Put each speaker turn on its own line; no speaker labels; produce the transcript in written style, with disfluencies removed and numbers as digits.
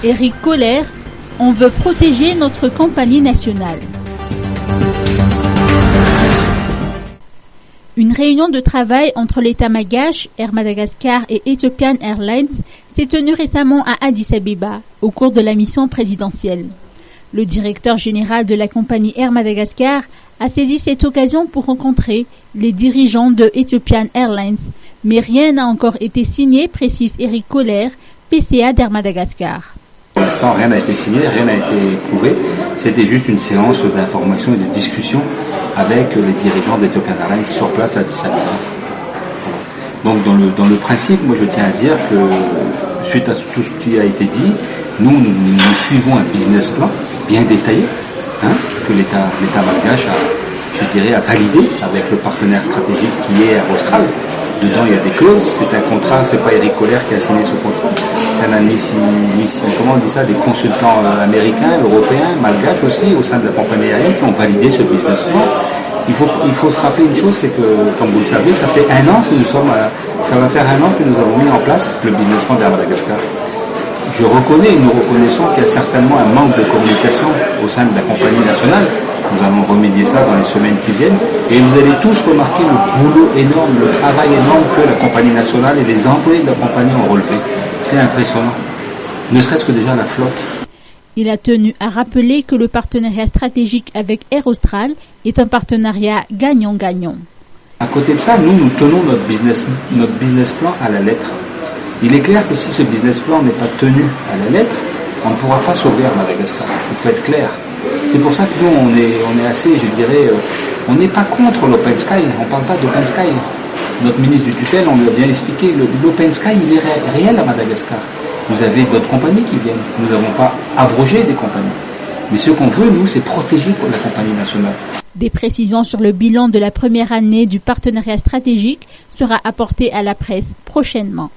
Éric Kohler, on veut protéger notre compagnie nationale. Une réunion de travail entre l'État malgache, Air Madagascar et Ethiopian Airlines s'est tenue récemment à Addis Abeba, au cours de la mission présidentielle. Le directeur général de la compagnie Air Madagascar a saisi cette occasion pour rencontrer les dirigeants de Ethiopian Airlines, mais rien n'a encore été signé, précise Éric Kohler, PCA d'Air Madagascar.
Pour l'instant, rien n'a été signé, rien n'a été prouvé. C'était juste une séance d'information et de discussion avec les dirigeants d'Ethiopian Airlines sur place à Addis Abeba. Donc dans le principe, moi je tiens à dire que suite à tout ce qui a été dit, nous suivons un business plan bien détaillé, ce que l'État malgache a validé avec le partenaire stratégique qui est Air Austral. Dedans, il y a des clauses. C'est un contrat, c'est pas Éric Kohler qui a signé ce contrat. Comment on dit ça, des consultants américains, européens, malgaches aussi, au sein de la compagnie aérienne, qui ont validé ce business plan. Il faut se rappeler une chose, c'est que, comme vous le savez, ça fait un an que ça va faire un an que nous avons mis en place le business plan d'Air Madagascar. Je reconnais et nous reconnaissons qu'il y a certainement un manque de communication au sein de la compagnie nationale. Nous allons remédier ça dans les semaines qui viennent. Et vous allez tous remarquer le boulot énorme, le travail énorme que la compagnie nationale et les employés de la compagnie ont relevé. C'est impressionnant. Ne serait-ce que déjà la flotte.
Il a tenu à rappeler que le partenariat stratégique avec Air Austral est un partenariat gagnant-gagnant.
À côté de ça, nous tenons notre business plan à la lettre. Il est clair que si ce business plan n'est pas tenu à la lettre, on ne pourra pas sauver Air Madagascar. Il faut être clair. C'est pour ça que nous, on est assez, je dirais, on n'est pas contre l'Open Sky, on ne parle pas d'Open Sky. Notre ministre du tutelle, on lui a bien expliqué, l'Open Sky, il est réel à Madagascar. Vous avez d'autres compagnies qui viennent. Nous n'avons pas abrogé des compagnies. Mais ce qu'on veut, nous, c'est protéger la compagnie nationale.
Des précisions sur le bilan de la première année du partenariat stratégique sera apportées à la presse prochainement.